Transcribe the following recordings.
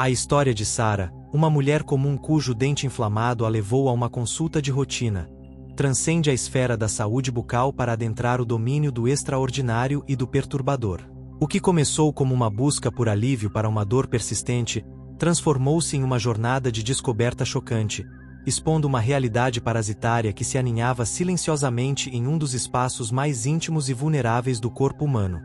A história de Sarah, uma mulher comum cujo dente inflamado a levou a uma consulta de rotina, transcende a esfera da saúde bucal para adentrar o domínio do extraordinário e do perturbador. O que começou como uma busca por alívio para uma dor persistente, transformou-se em uma jornada de descoberta chocante, expondo uma realidade parasitária que se aninhava silenciosamente em um dos espaços mais íntimos e vulneráveis do corpo humano,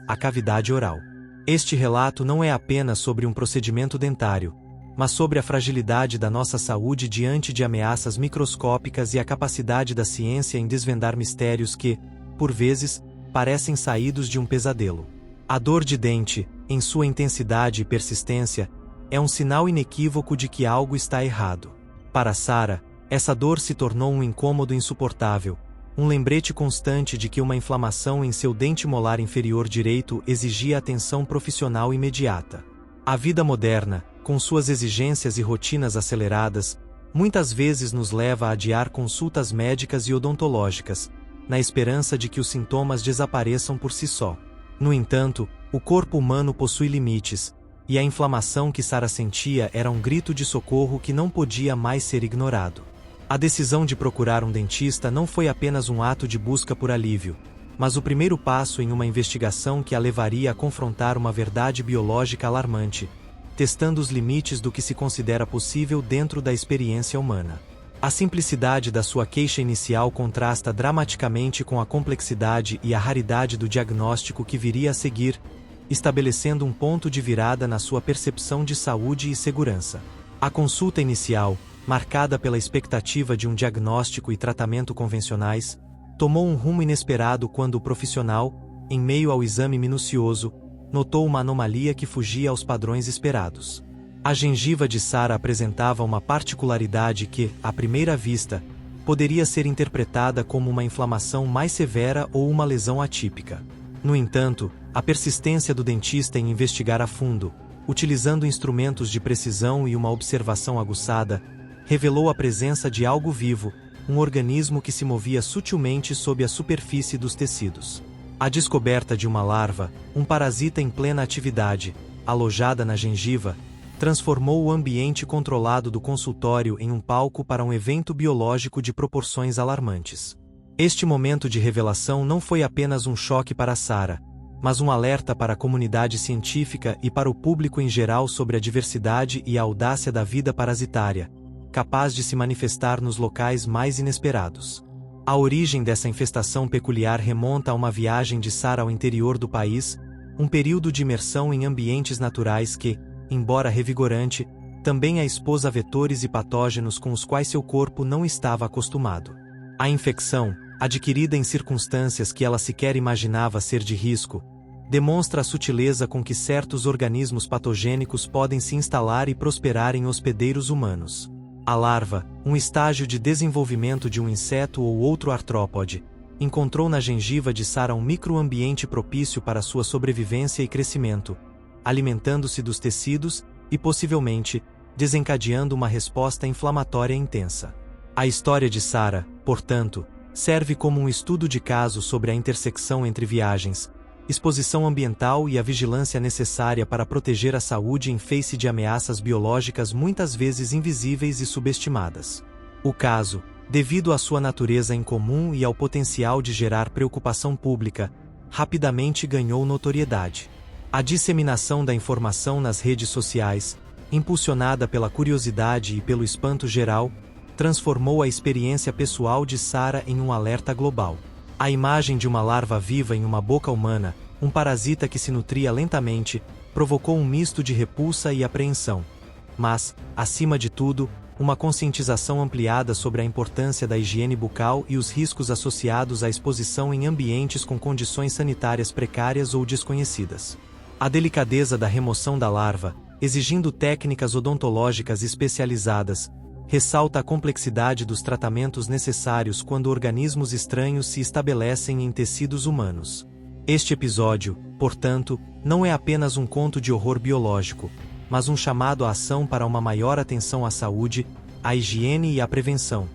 a cavidade oral. Este relato não é apenas sobre um procedimento dentário, mas sobre a fragilidade da nossa saúde diante de ameaças microscópicas e a capacidade da ciência em desvendar mistérios que, por vezes, parecem saídos de um pesadelo. A dor de dente, em sua intensidade e persistência, é um sinal inequívoco de que algo está errado. Para Sarah, essa dor se tornou um incômodo insuportável, um lembrete constante de que uma inflamação em seu dente molar inferior direito exigia atenção profissional imediata. A vida moderna, com suas exigências e rotinas aceleradas, muitas vezes nos leva a adiar consultas médicas e odontológicas, na esperança de que os sintomas desapareçam por si só. No entanto, o corpo humano possui limites, e a inflamação que Sarah sentia era um grito de socorro que não podia mais ser ignorado. A decisão de procurar um dentista não foi apenas um ato de busca por alívio, mas o primeiro passo em uma investigação que a levaria a confrontar uma verdade biológica alarmante, testando os limites do que se considera possível dentro da experiência humana. A simplicidade da sua queixa inicial contrasta dramaticamente com a complexidade e a raridade do diagnóstico que viria a seguir, estabelecendo um ponto de virada na sua percepção de saúde e segurança. A consulta inicial, marcada pela expectativa de um diagnóstico e tratamento convencionais, tomou um rumo inesperado quando o profissional, em meio ao exame minucioso, notou uma anomalia que fugia aos padrões esperados. A gengiva de Sarah apresentava uma particularidade que, à primeira vista, poderia ser interpretada como uma inflamação mais severa ou uma lesão atípica. No entanto, a persistência do dentista em investigar a fundo, utilizando instrumentos de precisão e uma observação aguçada, revelou a presença de algo vivo, um organismo que se movia sutilmente sob a superfície dos tecidos. A descoberta de uma larva, um parasita em plena atividade, alojada na gengiva, transformou o ambiente controlado do consultório em um palco para um evento biológico de proporções alarmantes. Este momento de revelação não foi apenas um choque para Sarah, mas um alerta para a comunidade científica e para o público em geral sobre a diversidade e a audácia da vida parasitária, capaz de se manifestar nos locais mais inesperados. A origem dessa infestação peculiar remonta a uma viagem de Sarah ao interior do país, um período de imersão em ambientes naturais que, embora revigorante, também a expôs a vetores e patógenos com os quais seu corpo não estava acostumado. A infecção, adquirida em circunstâncias que ela sequer imaginava ser de risco, demonstra a sutileza com que certos organismos patogênicos podem se instalar e prosperar em hospedeiros humanos. A larva, um estágio de desenvolvimento de um inseto ou outro artrópode, encontrou na gengiva de Sarah um microambiente propício para sua sobrevivência e crescimento, alimentando-se dos tecidos e, possivelmente, desencadeando uma resposta inflamatória intensa. A história de Sarah, portanto, serve como um estudo de caso sobre a intersecção entre viagens, exposição ambiental e a vigilância necessária para proteger a saúde em face de ameaças biológicas muitas vezes invisíveis e subestimadas. O caso, devido à sua natureza incomum e ao potencial de gerar preocupação pública, rapidamente ganhou notoriedade. A disseminação da informação nas redes sociais, impulsionada pela curiosidade e pelo espanto geral, transformou a experiência pessoal de Sarah em um alerta global. A imagem de uma larva viva em uma boca humana, um parasita que se nutria lentamente, provocou um misto de repulsa e apreensão. Mas, acima de tudo, uma conscientização ampliada sobre a importância da higiene bucal e os riscos associados à exposição em ambientes com condições sanitárias precárias ou desconhecidas. A delicadeza da remoção da larva, exigindo técnicas odontológicas especializadas, ressalta a complexidade dos tratamentos necessários quando organismos estranhos se estabelecem em tecidos humanos. Este episódio, portanto, não é apenas um conto de horror biológico, mas um chamado à ação para uma maior atenção à saúde, à higiene e à prevenção,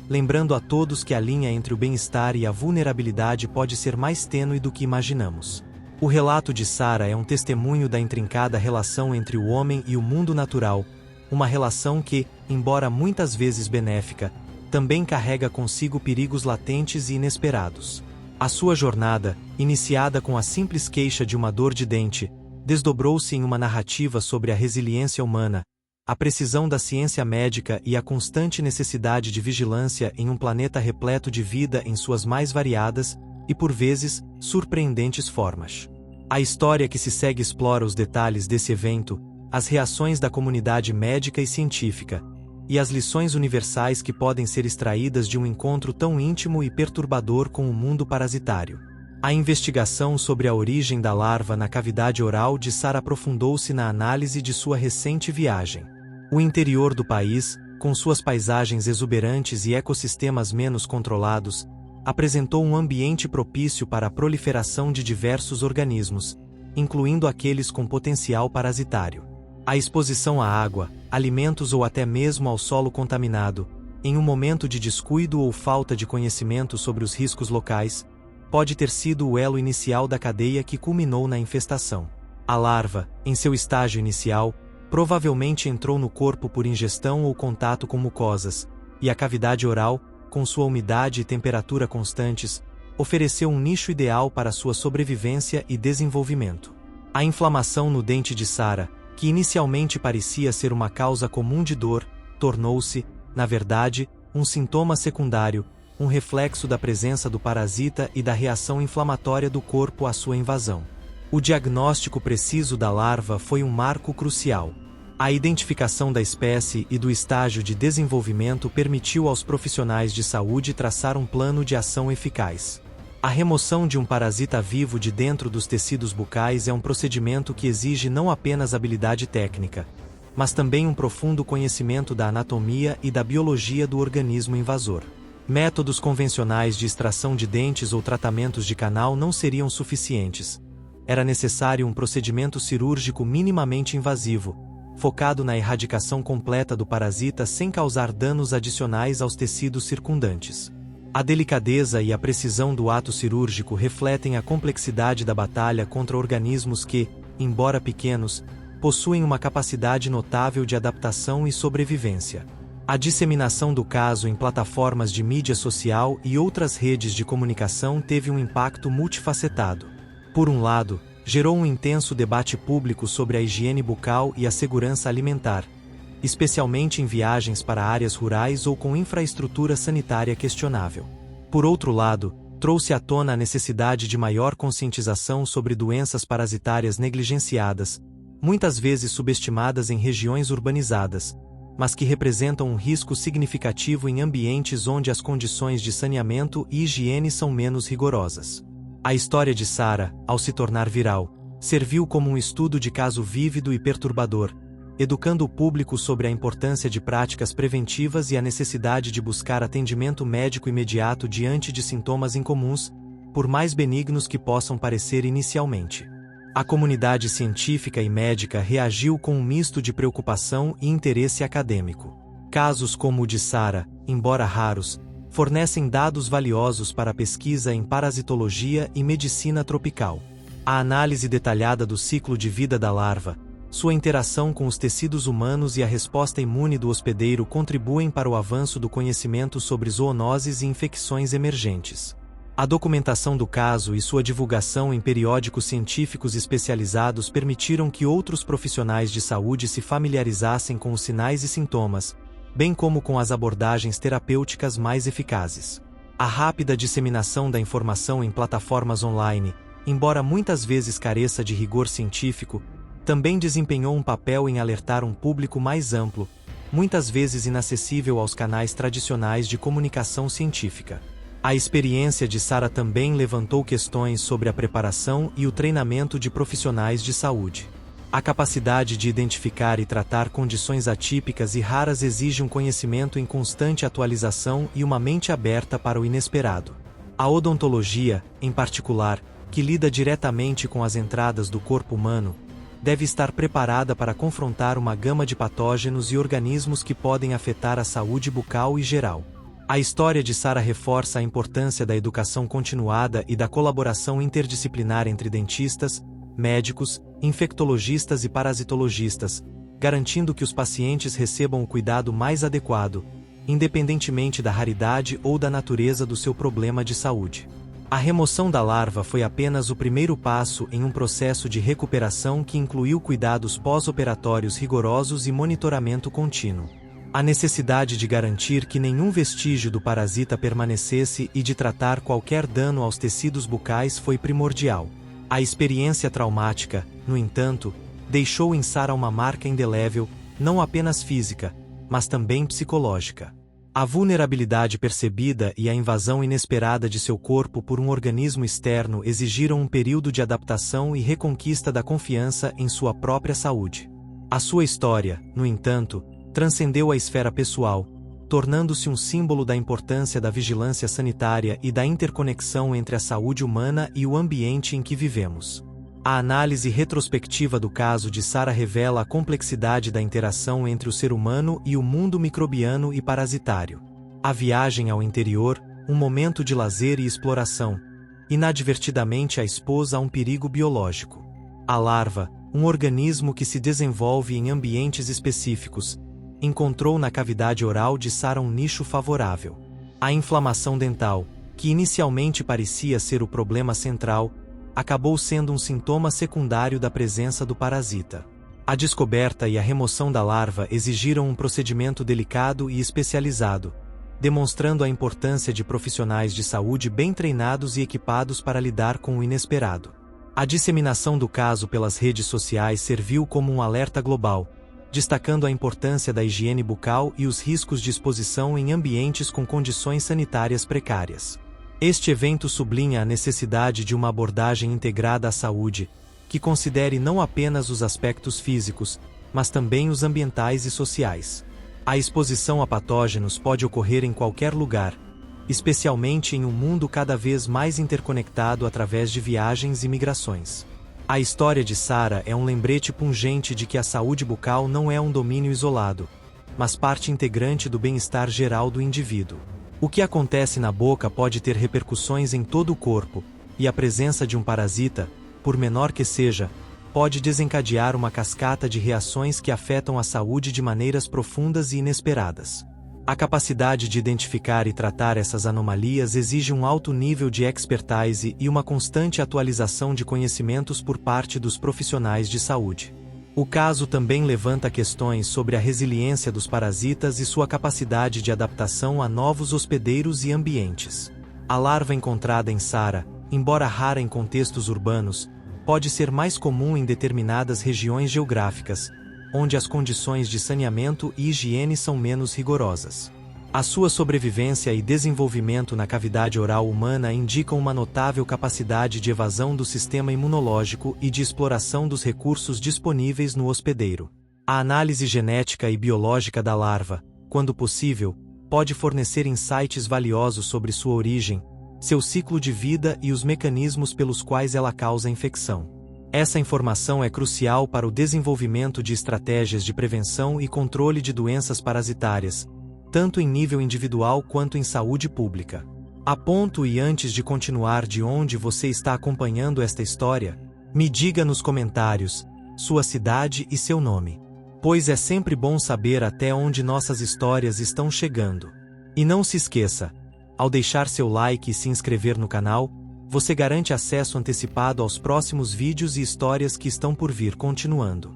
lembrando a todos que a linha entre o bem-estar e a vulnerabilidade pode ser mais tênue do que imaginamos. O relato de Sara é um testemunho da intrincada relação entre o homem e o mundo natural, uma relação que, embora muitas vezes benéfica, também carrega consigo perigos latentes e inesperados. A sua jornada, iniciada com a simples queixa de uma dor de dente, desdobrou-se em uma narrativa sobre a resiliência humana, a precisão da ciência médica e a constante necessidade de vigilância em um planeta repleto de vida em suas mais variadas e, por vezes, surpreendentes formas. A história que se segue explora os detalhes desse evento, as reações da comunidade médica e científica, e as lições universais que podem ser extraídas de um encontro tão íntimo e perturbador com o mundo parasitário. A investigação sobre a origem da larva na cavidade oral de Sara aprofundou-se na análise de sua recente viagem. O interior do país, com suas paisagens exuberantes e ecossistemas menos controlados, apresentou um ambiente propício para a proliferação de diversos organismos, incluindo aqueles com potencial parasitário. A exposição à água, alimentos ou até mesmo ao solo contaminado, em um momento de descuido ou falta de conhecimento sobre os riscos locais, pode ter sido o elo inicial da cadeia que culminou na infestação. A larva, em seu estágio inicial, provavelmente entrou no corpo por ingestão ou contato com mucosas, e a cavidade oral, com sua umidade e temperatura constantes, ofereceu um nicho ideal para sua sobrevivência e desenvolvimento. A inflamação no dente de Sara, que inicialmente parecia ser uma causa comum de dor, tornou-se, na verdade, um sintoma secundário, um reflexo da presença do parasita e da reação inflamatória do corpo à sua invasão. O diagnóstico preciso da larva foi um marco crucial. A identificação da espécie e do estágio de desenvolvimento permitiu aos profissionais de saúde traçar um plano de ação eficaz. A remoção de um parasita vivo de dentro dos tecidos bucais é um procedimento que exige não apenas habilidade técnica, mas também um profundo conhecimento da anatomia e da biologia do organismo invasor. Métodos convencionais de extração de dentes ou tratamentos de canal não seriam suficientes. Era necessário um procedimento cirúrgico minimamente invasivo, focado na erradicação completa do parasita sem causar danos adicionais aos tecidos circundantes. A delicadeza e a precisão do ato cirúrgico refletem a complexidade da batalha contra organismos que, embora pequenos, possuem uma capacidade notável de adaptação e sobrevivência. A disseminação do caso em plataformas de mídia social e outras redes de comunicação teve um impacto multifacetado. Por um lado, gerou um intenso debate público sobre a higiene bucal e a segurança alimentar, especialmente em viagens para áreas rurais ou com infraestrutura sanitária questionável. Por outro lado, trouxe à tona a necessidade de maior conscientização sobre doenças parasitárias negligenciadas, muitas vezes subestimadas em regiões urbanizadas, mas que representam um risco significativo em ambientes onde as condições de saneamento e higiene são menos rigorosas. A história de Sara, ao se tornar viral, serviu como um estudo de caso vívido e perturbador, educando o público sobre a importância de práticas preventivas e a necessidade de buscar atendimento médico imediato diante de sintomas incomuns, por mais benignos que possam parecer inicialmente. A comunidade científica e médica reagiu com um misto de preocupação e interesse acadêmico. Casos como o de Sara, embora raros, fornecem dados valiosos para a pesquisa em parasitologia e medicina tropical. A análise detalhada do ciclo de vida da larva, sua interação com os tecidos humanos e a resposta imune do hospedeiro contribuem para o avanço do conhecimento sobre zoonoses e infecções emergentes. A documentação do caso e sua divulgação em periódicos científicos especializados permitiram que outros profissionais de saúde se familiarizassem com os sinais e sintomas, bem como com as abordagens terapêuticas mais eficazes. A rápida disseminação da informação em plataformas online, embora muitas vezes careça de rigor científico, também desempenhou um papel em alertar um público mais amplo, muitas vezes inacessível aos canais tradicionais de comunicação científica. A experiência de Sara também levantou questões sobre a preparação e o treinamento de profissionais de saúde. A capacidade de identificar e tratar condições atípicas e raras exige um conhecimento em constante atualização e uma mente aberta para o inesperado. A odontologia, em particular, que lida diretamente com as entradas do corpo humano, deve estar preparada para confrontar uma gama de patógenos e organismos que podem afetar a saúde bucal e geral. A história de Sara reforça a importância da educação continuada e da colaboração interdisciplinar entre dentistas, médicos, infectologistas e parasitologistas, garantindo que os pacientes recebam o cuidado mais adequado, independentemente da raridade ou da natureza do seu problema de saúde. A remoção da larva foi apenas o primeiro passo em um processo de recuperação que incluiu cuidados pós-operatórios rigorosos e monitoramento contínuo. A necessidade de garantir que nenhum vestígio do parasita permanecesse e de tratar qualquer dano aos tecidos bucais foi primordial. A experiência traumática, no entanto, deixou em Sara uma marca indelével, não apenas física, mas também psicológica. A vulnerabilidade percebida e a invasão inesperada de seu corpo por um organismo externo exigiram um período de adaptação e reconquista da confiança em sua própria saúde. A sua história, no entanto, transcendeu a esfera pessoal, tornando-se um símbolo da importância da vigilância sanitária e da interconexão entre a saúde humana e o ambiente em que vivemos. A análise retrospectiva do caso de Sara revela a complexidade da interação entre o ser humano e o mundo microbiano e parasitário. A viagem ao interior, um momento de lazer e exploração, inadvertidamente a expôs a um perigo biológico. A larva, um organismo que se desenvolve em ambientes específicos, encontrou na cavidade oral de Sara um nicho favorável. A inflamação dental, que inicialmente parecia ser o problema central, acabou sendo um sintoma secundário da presença do parasita. A descoberta e a remoção da larva exigiram um procedimento delicado e especializado, demonstrando a importância de profissionais de saúde bem treinados e equipados para lidar com o inesperado. A disseminação do caso pelas redes sociais serviu como um alerta global, destacando a importância da higiene bucal e os riscos de exposição em ambientes com condições sanitárias precárias. Este evento sublinha a necessidade de uma abordagem integrada à saúde, que considere não apenas os aspectos físicos, mas também os ambientais e sociais. A exposição a patógenos pode ocorrer em qualquer lugar, especialmente em um mundo cada vez mais interconectado através de viagens e migrações. A história de Sara é um lembrete pungente de que a saúde bucal não é um domínio isolado, mas parte integrante do bem-estar geral do indivíduo. O que acontece na boca pode ter repercussões em todo o corpo, e a presença de um parasita, por menor que seja, pode desencadear uma cascata de reações que afetam a saúde de maneiras profundas e inesperadas. A capacidade de identificar e tratar essas anomalias exige um alto nível de expertise e uma constante atualização de conhecimentos por parte dos profissionais de saúde. O caso também levanta questões sobre a resiliência dos parasitas e sua capacidade de adaptação a novos hospedeiros e ambientes. A larva encontrada em Sara, embora rara em contextos urbanos, pode ser mais comum em determinadas regiões geográficas, onde as condições de saneamento e higiene são menos rigorosas. A sua sobrevivência e desenvolvimento na cavidade oral humana indicam uma notável capacidade de evasão do sistema imunológico e de exploração dos recursos disponíveis no hospedeiro. A análise genética e biológica da larva, quando possível, pode fornecer insights valiosos sobre sua origem, seu ciclo de vida e os mecanismos pelos quais ela causa infecção. Essa informação é crucial para o desenvolvimento de estratégias de prevenção e controle de doenças parasitárias, tanto em nível individual quanto em saúde pública. A ponto e antes de continuar de onde você está acompanhando esta história, me diga nos comentários sua cidade e seu nome, pois é sempre bom saber até onde nossas histórias estão chegando. E não se esqueça, ao deixar seu like e se inscrever no canal, você garante acesso antecipado aos próximos vídeos e histórias que estão por vir continuando.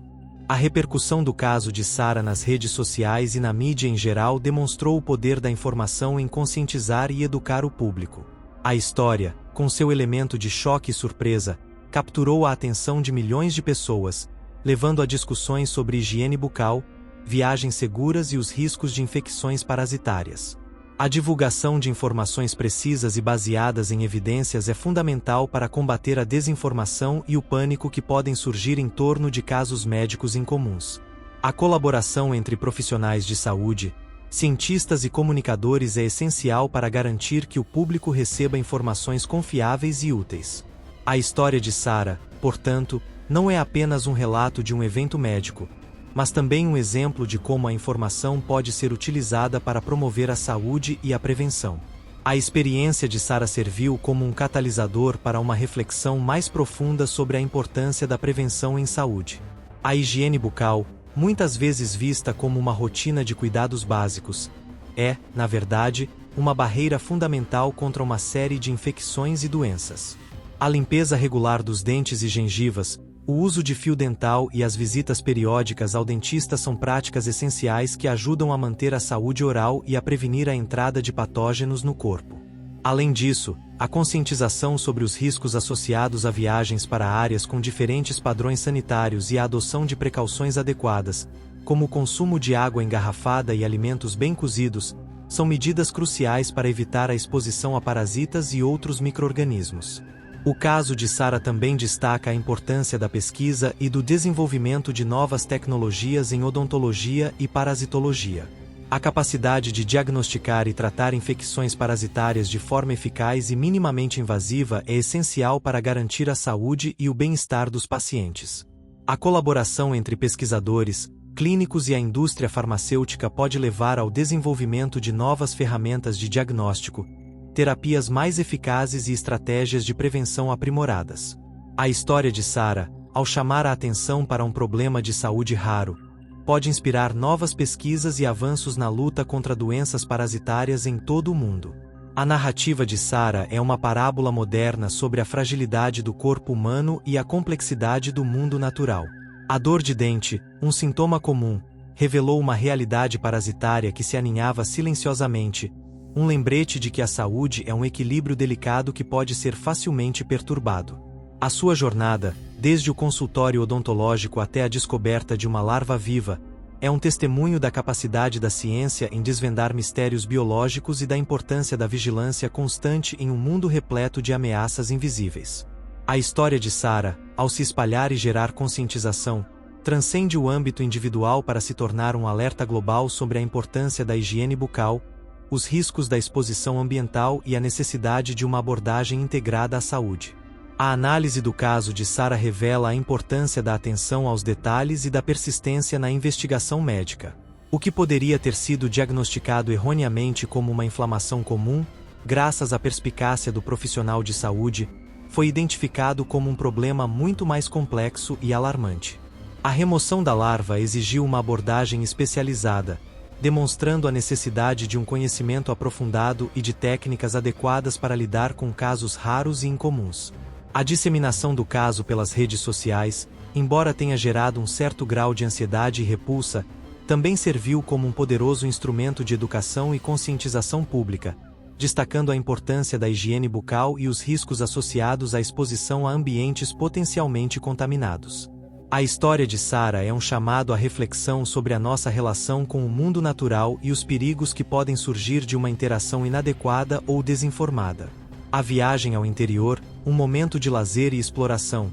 A repercussão do caso de Sara nas redes sociais e na mídia em geral demonstrou o poder da informação em conscientizar e educar o público. A história, com seu elemento de choque e surpresa, capturou a atenção de milhões de pessoas, levando a discussões sobre higiene bucal, viagens seguras e os riscos de infecções parasitárias. A divulgação de informações precisas e baseadas em evidências é fundamental para combater a desinformação e o pânico que podem surgir em torno de casos médicos incomuns. A colaboração entre profissionais de saúde, cientistas e comunicadores é essencial para garantir que o público receba informações confiáveis e úteis. A história de Sara, portanto, não é apenas um relato de um evento médico, mas também um exemplo de como a informação pode ser utilizada para promover a saúde e a prevenção. A experiência de Sara serviu como um catalisador para uma reflexão mais profunda sobre a importância da prevenção em saúde. A higiene bucal, muitas vezes vista como uma rotina de cuidados básicos, é, na verdade, uma barreira fundamental contra uma série de infecções e doenças. A limpeza regular dos dentes e gengivas, o uso de fio dental e as visitas periódicas ao dentista são práticas essenciais que ajudam a manter a saúde oral e a prevenir a entrada de patógenos no corpo. Além disso, a conscientização sobre os riscos associados a viagens para áreas com diferentes padrões sanitários e a adoção de precauções adequadas, como o consumo de água engarrafada e alimentos bem cozidos, são medidas cruciais para evitar a exposição a parasitas e outros micro-organismos. O caso de Sara também destaca a importância da pesquisa e do desenvolvimento de novas tecnologias em odontologia e parasitologia. A capacidade de diagnosticar e tratar infecções parasitárias de forma eficaz e minimamente invasiva é essencial para garantir a saúde e o bem-estar dos pacientes. A colaboração entre pesquisadores, clínicos e a indústria farmacêutica pode levar ao desenvolvimento de novas ferramentas de diagnóstico, terapias mais eficazes e estratégias de prevenção aprimoradas. A história de Sara, ao chamar a atenção para um problema de saúde raro, pode inspirar novas pesquisas e avanços na luta contra doenças parasitárias em todo o mundo. A narrativa de Sara é uma parábola moderna sobre a fragilidade do corpo humano e a complexidade do mundo natural. A dor de dente, um sintoma comum, revelou uma realidade parasitária que se aninhava silenciosamente, um lembrete de que a saúde é um equilíbrio delicado que pode ser facilmente perturbado. A sua jornada, desde o consultório odontológico até a descoberta de uma larva viva, é um testemunho da capacidade da ciência em desvendar mistérios biológicos e da importância da vigilância constante em um mundo repleto de ameaças invisíveis. A história de Sara, ao se espalhar e gerar conscientização, transcende o âmbito individual para se tornar um alerta global sobre a importância da higiene bucal, os riscos da exposição ambiental e a necessidade de uma abordagem integrada à saúde. A análise do caso de Sara revela a importância da atenção aos detalhes e da persistência na investigação médica. O que poderia ter sido diagnosticado erroneamente como uma inflamação comum, graças à perspicácia do profissional de saúde, foi identificado como um problema muito mais complexo e alarmante. A remoção da larva exigiu uma abordagem especializada, demonstrando a necessidade de um conhecimento aprofundado e de técnicas adequadas para lidar com casos raros e incomuns. A disseminação do caso pelas redes sociais, embora tenha gerado um certo grau de ansiedade e repulsa, também serviu como um poderoso instrumento de educação e conscientização pública, destacando a importância da higiene bucal e os riscos associados à exposição a ambientes potencialmente contaminados. A história de Sara é um chamado à reflexão sobre a nossa relação com o mundo natural e os perigos que podem surgir de uma interação inadequada ou desinformada. A viagem ao interior, um momento de lazer e exploração,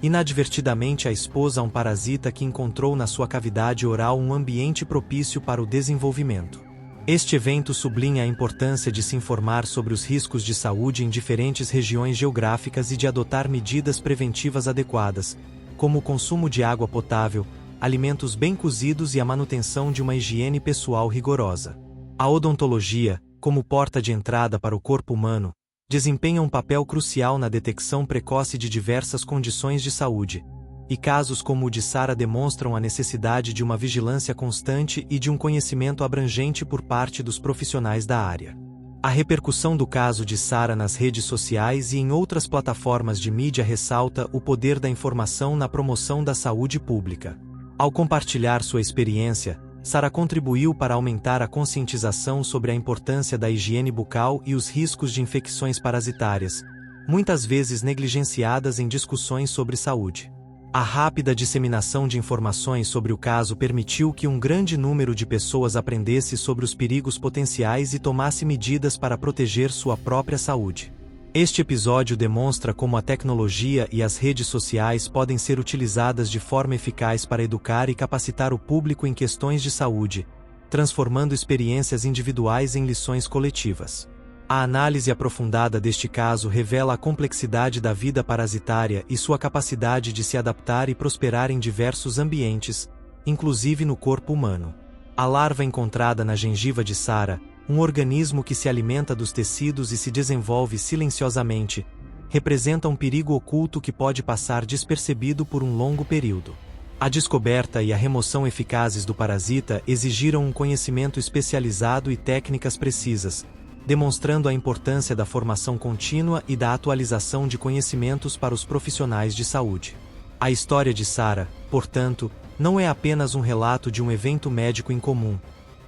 inadvertidamente a expôs a um parasita que encontrou na sua cavidade oral um ambiente propício para o desenvolvimento. Este evento sublinha a importância de se informar sobre os riscos de saúde em diferentes regiões geográficas e de adotar medidas preventivas adequadas, como o consumo de água potável, alimentos bem cozidos e a manutenção de uma higiene pessoal rigorosa. A odontologia, como porta de entrada para o corpo humano, desempenha um papel crucial na detecção precoce de diversas condições de saúde, e casos como o de Sara demonstram a necessidade de uma vigilância constante e de um conhecimento abrangente por parte dos profissionais da área. A repercussão do caso de Sara nas redes sociais e em outras plataformas de mídia ressalta o poder da informação na promoção da saúde pública. Ao compartilhar sua experiência, Sara contribuiu para aumentar a conscientização sobre a importância da higiene bucal e os riscos de infecções parasitárias, muitas vezes negligenciadas em discussões sobre saúde. A rápida disseminação de informações sobre o caso permitiu que um grande número de pessoas aprendesse sobre os perigos potenciais e tomasse medidas para proteger sua própria saúde. Este episódio demonstra como a tecnologia e as redes sociais podem ser utilizadas de forma eficaz para educar e capacitar o público em questões de saúde, transformando experiências individuais em lições coletivas. A análise aprofundada deste caso revela a complexidade da vida parasitária e sua capacidade de se adaptar e prosperar em diversos ambientes, inclusive no corpo humano. A larva encontrada na gengiva de Sara, um organismo que se alimenta dos tecidos e se desenvolve silenciosamente, representa um perigo oculto que pode passar despercebido por um longo período. A descoberta e a remoção eficazes do parasita exigiram um conhecimento especializado e técnicas precisas, demonstrando a importância da formação contínua e da atualização de conhecimentos para os profissionais de saúde. A história de Sara, portanto, não é apenas um relato de um evento médico incomum,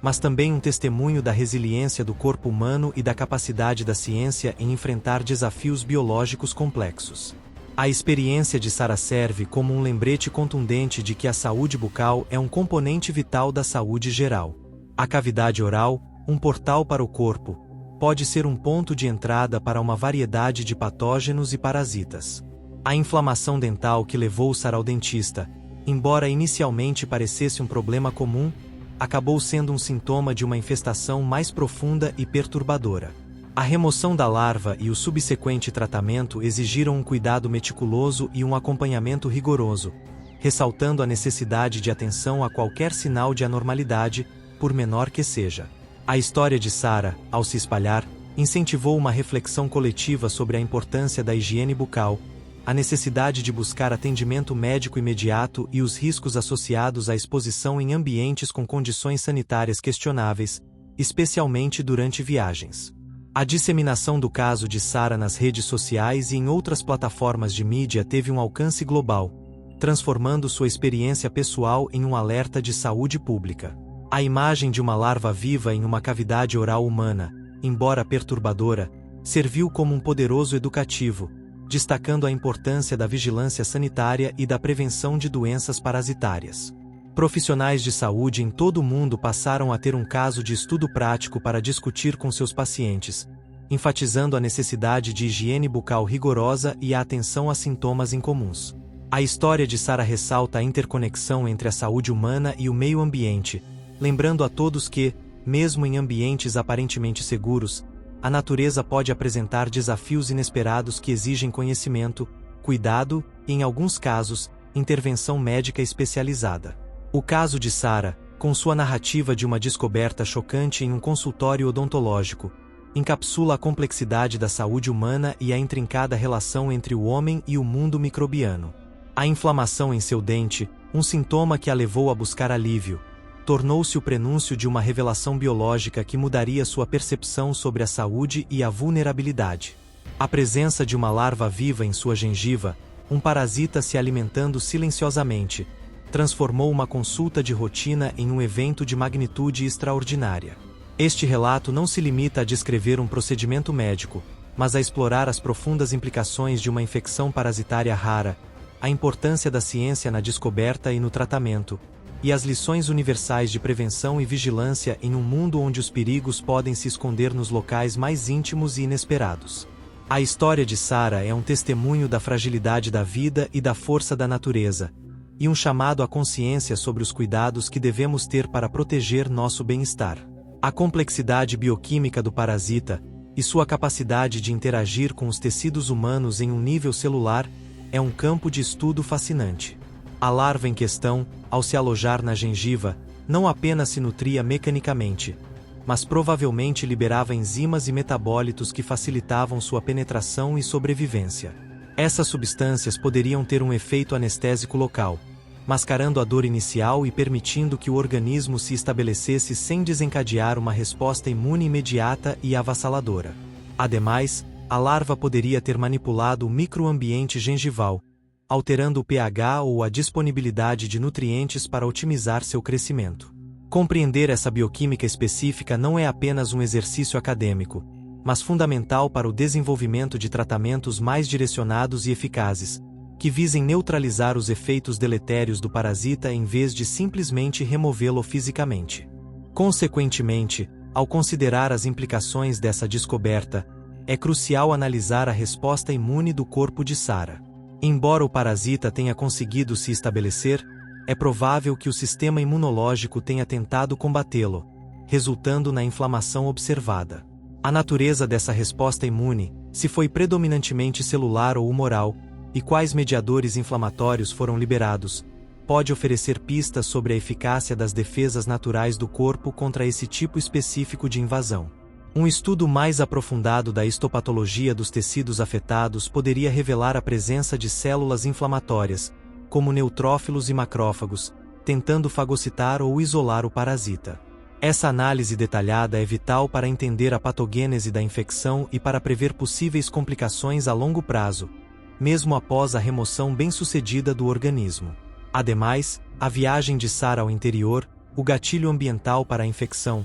mas também um testemunho da resiliência do corpo humano e da capacidade da ciência em enfrentar desafios biológicos complexos. A experiência de Sara serve como um lembrete contundente de que a saúde bucal é um componente vital da saúde geral. A cavidade oral, um portal para o corpo, pode ser um ponto de entrada para uma variedade de patógenos e parasitas. A inflamação dental que levou Sara ao dentista, embora inicialmente parecesse um problema comum, acabou sendo um sintoma de uma infestação mais profunda e perturbadora. A remoção da larva e o subsequente tratamento exigiram um cuidado meticuloso e um acompanhamento rigoroso, ressaltando a necessidade de atenção a qualquer sinal de anormalidade, por menor que seja. A história de Sara, ao se espalhar, incentivou uma reflexão coletiva sobre a importância da higiene bucal, a necessidade de buscar atendimento médico imediato e os riscos associados à exposição em ambientes com condições sanitárias questionáveis, especialmente durante viagens. A disseminação do caso de Sara nas redes sociais e em outras plataformas de mídia teve um alcance global, transformando sua experiência pessoal em um alerta de saúde pública. A imagem de uma larva viva em uma cavidade oral humana, embora perturbadora, serviu como um poderoso educativo, destacando a importância da vigilância sanitária e da prevenção de doenças parasitárias. Profissionais de saúde em todo o mundo passaram a ter um caso de estudo prático para discutir com seus pacientes, enfatizando a necessidade de higiene bucal rigorosa e a atenção a sintomas incomuns. A história de Sara ressalta a interconexão entre a saúde humana e o meio ambiente, lembrando a todos que, mesmo em ambientes aparentemente seguros, a natureza pode apresentar desafios inesperados que exigem conhecimento, cuidado e, em alguns casos, intervenção médica especializada. O caso de Sara, com sua narrativa de uma descoberta chocante em um consultório odontológico, encapsula a complexidade da saúde humana e a intrincada relação entre o homem e o mundo microbiano. A inflamação em seu dente, um sintoma que a levou a buscar alívio, tornou-se o prenúncio de uma revelação biológica que mudaria sua percepção sobre a saúde e a vulnerabilidade. A presença de uma larva viva em sua gengiva, um parasita se alimentando silenciosamente, transformou uma consulta de rotina em um evento de magnitude extraordinária. Este relato não se limita a descrever um procedimento médico, mas a explorar as profundas implicações de uma infecção parasitária rara, a importância da ciência na descoberta e no tratamento, e as lições universais de prevenção e vigilância em um mundo onde os perigos podem se esconder nos locais mais íntimos e inesperados. A história de Sara é um testemunho da fragilidade da vida e da força da natureza, e um chamado à consciência sobre os cuidados que devemos ter para proteger nosso bem-estar. A complexidade bioquímica do parasita, e sua capacidade de interagir com os tecidos humanos em um nível celular, é um campo de estudo fascinante. A larva em questão, ao se alojar na gengiva, não apenas se nutria mecanicamente, mas provavelmente liberava enzimas e metabólitos que facilitavam sua penetração e sobrevivência. Essas substâncias poderiam ter um efeito anestésico local, mascarando a dor inicial e permitindo que o organismo se estabelecesse sem desencadear uma resposta imune imediata e avassaladora. Ademais, a larva poderia ter manipulado o microambiente gengival, alterando o pH ou a disponibilidade de nutrientes para otimizar seu crescimento. Compreender essa bioquímica específica não é apenas um exercício acadêmico, mas fundamental para o desenvolvimento de tratamentos mais direcionados e eficazes, que visem neutralizar os efeitos deletérios do parasita em vez de simplesmente removê-lo fisicamente. Consequentemente, ao considerar as implicações dessa descoberta, é crucial analisar a resposta imune do corpo de Sara. Embora o parasita tenha conseguido se estabelecer, é provável que o sistema imunológico tenha tentado combatê-lo, resultando na inflamação observada. A natureza dessa resposta imune, se foi predominantemente celular ou humoral, e quais mediadores inflamatórios foram liberados, pode oferecer pistas sobre a eficácia das defesas naturais do corpo contra esse tipo específico de invasão. Um estudo mais aprofundado da histopatologia dos tecidos afetados poderia revelar a presença de células inflamatórias, como neutrófilos e macrófagos, tentando fagocitar ou isolar o parasita. Essa análise detalhada é vital para entender a patogênese da infecção e para prever possíveis complicações a longo prazo, mesmo após a remoção bem-sucedida do organismo. Ademais, a viagem de Sarah ao interior, o gatilho ambiental para a infecção,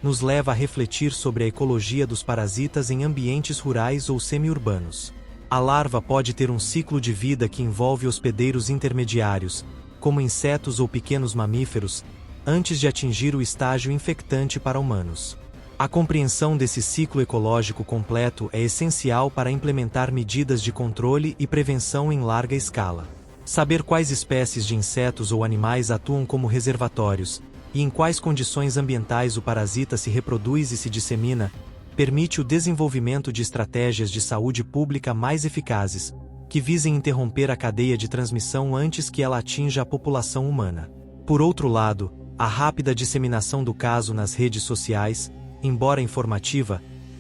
nos leva a refletir sobre a ecologia dos parasitas em ambientes rurais ou semi-urbanos. A larva pode ter um ciclo de vida que envolve hospedeiros intermediários, como insetos ou pequenos mamíferos, antes de atingir o estágio infectante para humanos. A compreensão desse ciclo ecológico completo é essencial para implementar medidas de controle e prevenção em larga escala. Saber quais espécies de insetos ou animais atuam como reservatórios, e em quais condições ambientais o parasita se reproduz e se dissemina, permite o desenvolvimento de estratégias de saúde pública mais eficazes, que visem interromper a cadeia de transmissão antes que ela atinja a população humana. Por outro lado, a rápida disseminação do caso nas redes sociais, embora informativa,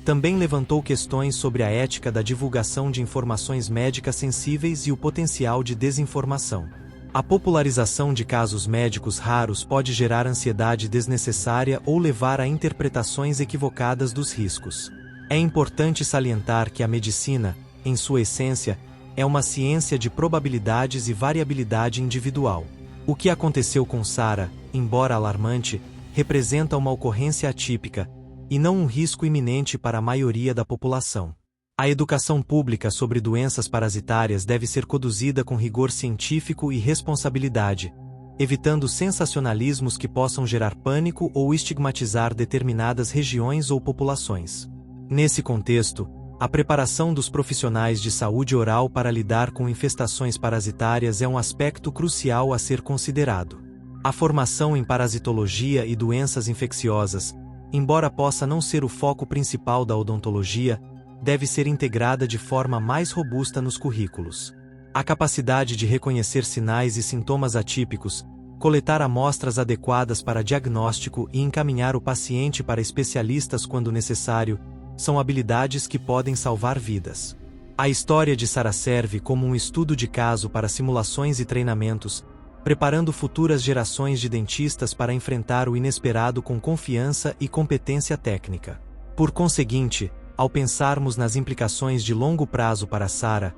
também levantou questões sobre a ética da divulgação de informações médicas sensíveis e o potencial de desinformação. A popularização de casos médicos raros pode gerar ansiedade desnecessária ou levar a interpretações equivocadas dos riscos. É importante salientar que a medicina, em sua essência, é uma ciência de probabilidades e variabilidade individual. O que aconteceu com Sarah, embora alarmante, representa uma ocorrência atípica, e não um risco iminente para a maioria da população. A educação pública sobre doenças parasitárias deve ser conduzida com rigor científico e responsabilidade, evitando sensacionalismos que possam gerar pânico ou estigmatizar determinadas regiões ou populações. Nesse contexto, a preparação dos profissionais de saúde oral para lidar com infestações parasitárias é um aspecto crucial a ser considerado. A formação em parasitologia e doenças infecciosas, embora possa não ser o foco principal da odontologia, deve ser integrada de forma mais robusta nos currículos. A capacidade de reconhecer sinais e sintomas atípicos, coletar amostras adequadas para diagnóstico e encaminhar o paciente para especialistas quando necessário, são habilidades que podem salvar vidas. A história de Sarah serve como um estudo de caso para simulações e treinamentos, preparando futuras gerações de dentistas para enfrentar o inesperado com confiança e competência técnica. Por conseguinte, ao pensarmos nas implicações de longo prazo para Sarah,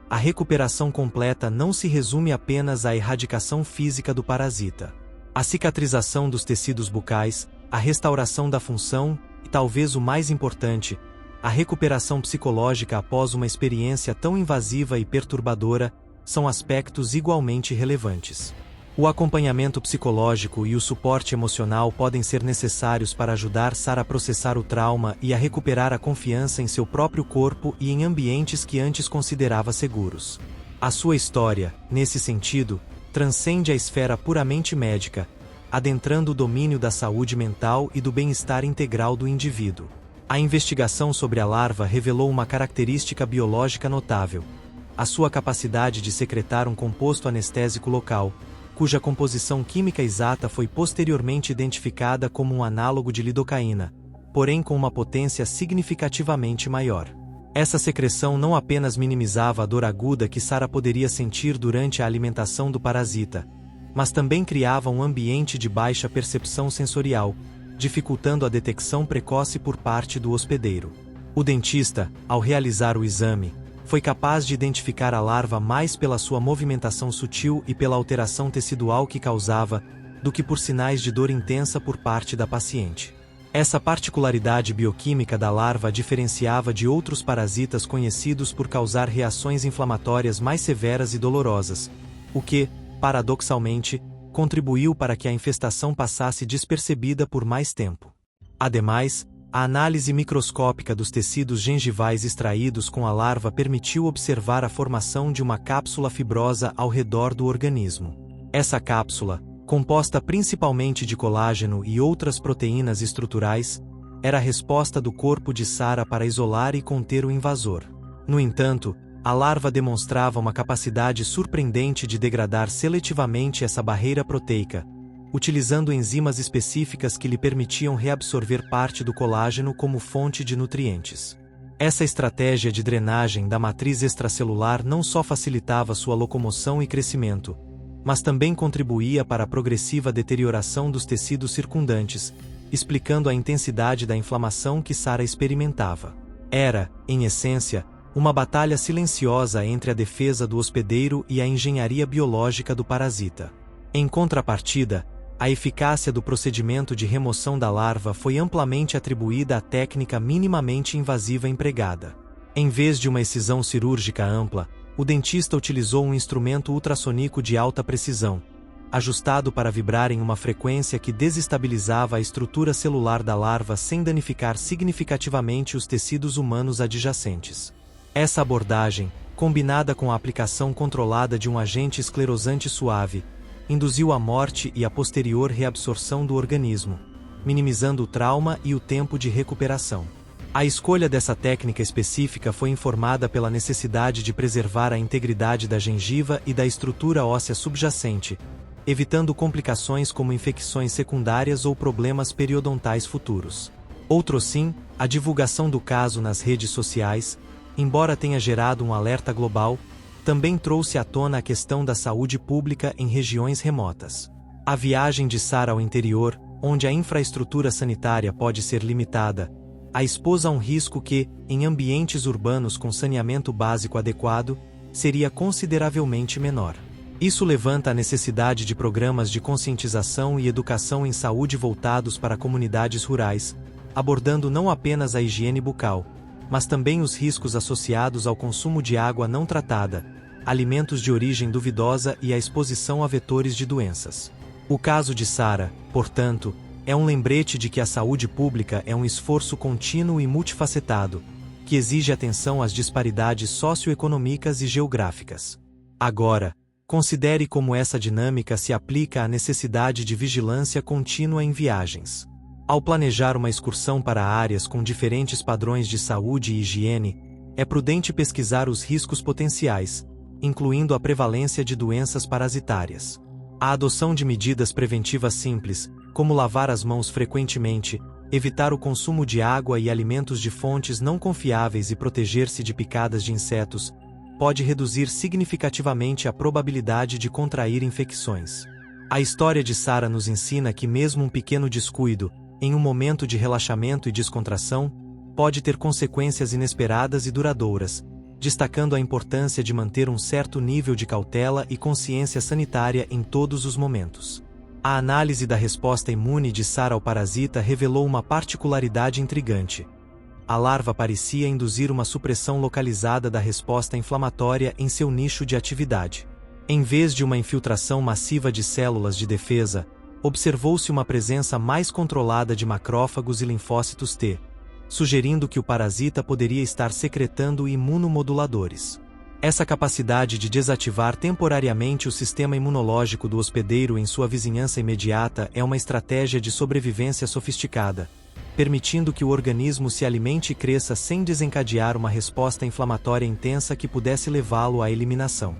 a recuperação completa não se resume apenas à erradicação física do parasita. A cicatrização dos tecidos bucais, a restauração da função e, talvez o mais importante, a recuperação psicológica após uma experiência tão invasiva e perturbadora, são aspectos igualmente relevantes. O acompanhamento psicológico e o suporte emocional podem ser necessários para ajudar Sarah a processar o trauma e a recuperar a confiança em seu próprio corpo e em ambientes que antes considerava seguros. A sua história, nesse sentido, transcende a esfera puramente médica, adentrando o domínio da saúde mental e do bem-estar integral do indivíduo. A investigação sobre a larva revelou uma característica biológica notável: a sua capacidade de secretar um composto anestésico local, cuja composição química exata foi posteriormente identificada como um análogo de lidocaína, porém com uma potência significativamente maior. Essa secreção não apenas minimizava a dor aguda que Sarah poderia sentir durante a alimentação do parasita, mas também criava um ambiente de baixa percepção sensorial, dificultando a detecção precoce por parte do hospedeiro. O dentista, ao realizar o exame, foi capaz de identificar a larva mais pela sua movimentação sutil e pela alteração tecidual que causava, do que por sinais de dor intensa por parte da paciente. Essa particularidade bioquímica da larva a diferenciava de outros parasitas conhecidos por causar reações inflamatórias mais severas e dolorosas, o que, paradoxalmente, contribuiu para que a infestação passasse despercebida por mais tempo. Ademais, a análise microscópica dos tecidos gengivais extraídos com a larva permitiu observar a formação de uma cápsula fibrosa ao redor do organismo. Essa cápsula, composta principalmente de colágeno e outras proteínas estruturais, era a resposta do corpo de Sarah para isolar e conter o invasor. No entanto, A larva demonstrava uma capacidade surpreendente de degradar seletivamente essa barreira proteica, utilizando enzimas específicas que lhe permitiam reabsorver parte do colágeno como fonte de nutrientes. Essa estratégia de drenagem da matriz extracelular não só facilitava sua locomoção e crescimento, mas também contribuía para a progressiva deterioração dos tecidos circundantes, explicando a intensidade da inflamação que Sarah experimentava. Era, em essência, uma batalha silenciosa entre a defesa do hospedeiro e a engenharia biológica do parasita. Em contrapartida, a eficácia do procedimento de remoção da larva foi amplamente atribuída à técnica minimamente invasiva empregada. Em vez de uma excisão cirúrgica ampla, o dentista utilizou um instrumento ultrassônico de alta precisão, ajustado para vibrar em uma frequência que desestabilizava a estrutura celular da larva sem danificar significativamente os tecidos humanos adjacentes. Essa abordagem, combinada com a aplicação controlada de um agente esclerosante suave, induziu a morte e a posterior reabsorção do organismo, minimizando o trauma e o tempo de recuperação. A escolha dessa técnica específica foi informada pela necessidade de preservar a integridade da gengiva e da estrutura óssea subjacente, evitando complicações como infecções secundárias ou problemas periodontais futuros. Outrosim, a divulgação do caso nas redes sociais, embora tenha gerado um alerta global, também trouxe à tona a questão da saúde pública em regiões remotas. A viagem de Sarah ao interior, onde a infraestrutura sanitária pode ser limitada, a expôs a um risco que, em ambientes urbanos com saneamento básico adequado, seria consideravelmente menor. Isso levanta a necessidade de programas de conscientização e educação em saúde voltados para comunidades rurais, abordando não apenas a higiene bucal, mas também os riscos associados ao consumo de água não tratada, alimentos de origem duvidosa e a exposição a vetores de doenças. O caso de Sarah, portanto, é um lembrete de que a saúde pública é um esforço contínuo e multifacetado, que exige atenção às disparidades socioeconômicas e geográficas. Agora, considere como essa dinâmica se aplica à necessidade de vigilância contínua em viagens. Ao planejar uma excursão para áreas com diferentes padrões de saúde e higiene, é prudente pesquisar os riscos potenciais, incluindo a prevalência de doenças parasitárias. A adoção de medidas preventivas simples, como lavar as mãos frequentemente, evitar o consumo de água e alimentos de fontes não confiáveis e proteger-se de picadas de insetos, pode reduzir significativamente a probabilidade de contrair infecções. A história de Sarah nos ensina que mesmo um pequeno descuido, em um momento de relaxamento e descontração, pode ter consequências inesperadas e duradouras, destacando a importância de manter um certo nível de cautela e consciência sanitária em todos os momentos. A análise da resposta imune de Sarah ao parasita revelou uma particularidade intrigante. A larva parecia induzir uma supressão localizada da resposta inflamatória em seu nicho de atividade. Em vez de uma infiltração massiva de células de defesa, observou-se uma presença mais controlada de macrófagos e linfócitos T, sugerindo que o parasita poderia estar secretando imunomoduladores. Essa capacidade de desativar temporariamente o sistema imunológico do hospedeiro em sua vizinhança imediata é uma estratégia de sobrevivência sofisticada, permitindo que o organismo se alimente e cresça sem desencadear uma resposta inflamatória intensa que pudesse levá-lo à eliminação.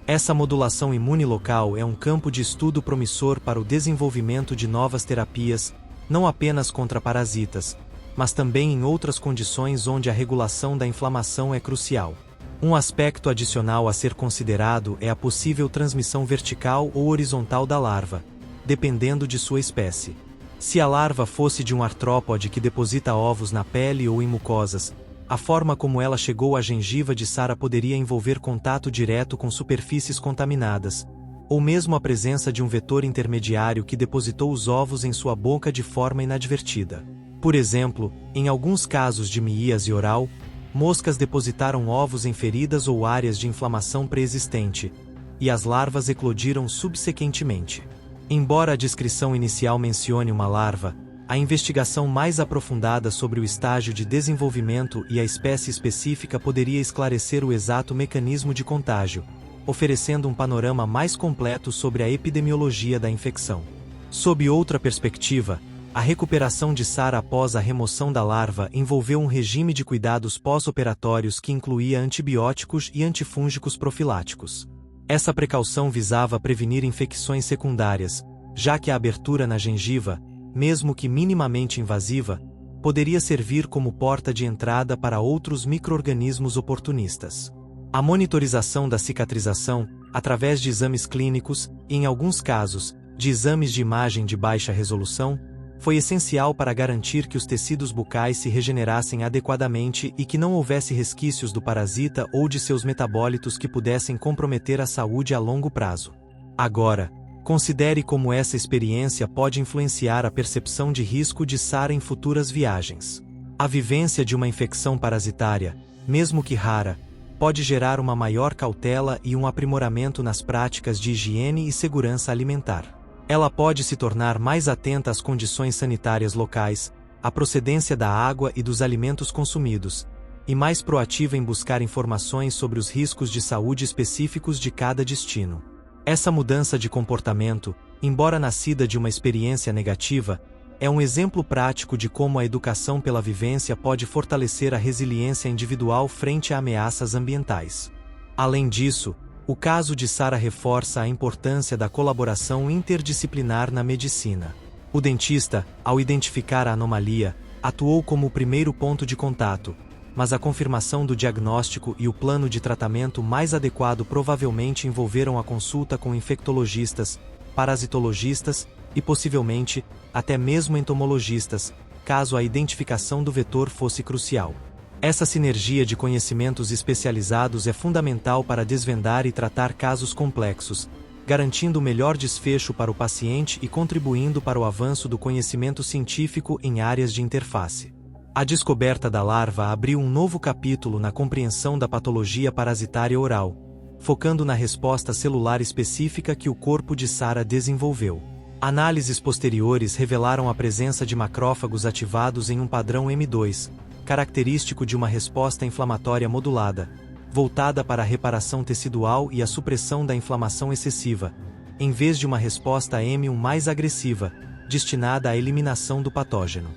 Essa modulação imune local é um campo de estudo promissor para o desenvolvimento de novas terapias, não apenas contra parasitas, mas também em outras condições onde a regulação da inflamação é crucial. Um aspecto adicional a ser considerado é a possível transmissão vertical ou horizontal da larva, dependendo de sua espécie. Se a larva fosse de um artrópode que deposita ovos na pele ou em mucosas, a forma como ela chegou à gengiva de Sarah poderia envolver contato direto com superfícies contaminadas, ou mesmo a presença de um vetor intermediário que depositou os ovos em sua boca de forma inadvertida. Por exemplo, em alguns casos de miíase oral, moscas depositaram ovos em feridas ou áreas de inflamação pré-existente, e as larvas eclodiram subsequentemente. Embora a descrição inicial mencione uma larva, a investigação mais aprofundada sobre o estágio de desenvolvimento e a espécie específica poderia esclarecer o exato mecanismo de contágio, oferecendo um panorama mais completo sobre a epidemiologia da infecção. Sob outra perspectiva, A recuperação de Sara após a remoção da larva envolveu um regime de cuidados pós-operatórios que incluía antibióticos e antifúngicos profiláticos. Essa precaução visava prevenir infecções secundárias, já que a abertura na gengiva, mesmo que minimamente invasiva, poderia servir como porta de entrada para outros micro-organismos oportunistas. A monitorização da cicatrização, através de exames clínicos e, em alguns casos, de exames de imagem de baixa resolução, foi essencial para garantir que os tecidos bucais se regenerassem adequadamente e que não houvesse resquícios do parasita ou de seus metabólitos que pudessem comprometer a saúde a longo prazo. Agora, considere como essa experiência pode influenciar a percepção de risco de Sara em futuras viagens. A vivência de uma infecção parasitária, mesmo que rara, pode gerar uma maior cautela e um aprimoramento nas práticas de higiene e segurança alimentar. Ela pode se tornar mais atenta às condições sanitárias locais, à procedência da água e dos alimentos consumidos, e mais proativa em buscar informações sobre os riscos de saúde específicos de cada destino. Essa mudança de comportamento, embora nascida de uma experiência negativa, é um exemplo prático de como a educação pela vivência pode fortalecer a resiliência individual frente a ameaças ambientais. Além disso, o caso de Sara reforça a importância da colaboração interdisciplinar na medicina. O dentista, ao identificar a anomalia, atuou como o primeiro ponto de contato, mas a confirmação do diagnóstico e o plano de tratamento mais adequado provavelmente envolveram a consulta com infectologistas, parasitologistas e, possivelmente, até mesmo entomologistas, caso a identificação do vetor fosse crucial. Essa sinergia de conhecimentos especializados é fundamental para desvendar e tratar casos complexos, garantindo o melhor desfecho para o paciente e contribuindo para o avanço do conhecimento científico em áreas de interface. A descoberta da larva abriu um novo capítulo na compreensão da patologia parasitária oral, focando na resposta celular específica que o corpo de Sara desenvolveu. Análises posteriores revelaram a presença de macrófagos ativados em um padrão M2, característico de uma resposta inflamatória modulada, voltada para a reparação tecidual e a supressão da inflamação excessiva, em vez de uma resposta M1 mais agressiva, destinada à eliminação do patógeno.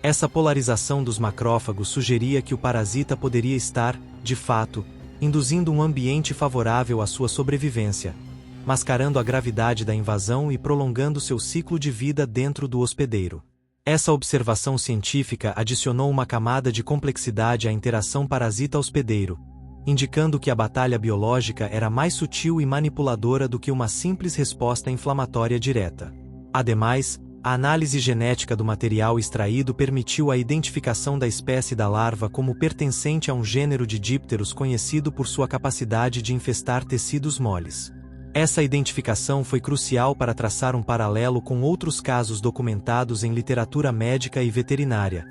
Essa polarização dos macrófagos sugeria que o parasita poderia estar, de fato, induzindo um ambiente favorável à sua sobrevivência, mascarando a gravidade da invasão e prolongando seu ciclo de vida dentro do hospedeiro. Essa observação científica adicionou uma camada de complexidade à interação parasita-hospedeiro, indicando que a batalha biológica era mais sutil e manipuladora do que uma simples resposta inflamatória direta. Ademais, a análise genética do material extraído permitiu a identificação da espécie da larva como pertencente a um gênero de dípteros conhecido por sua capacidade de infestar tecidos moles. Essa identificação foi crucial para traçar um paralelo com outros casos documentados em literatura médica e veterinária,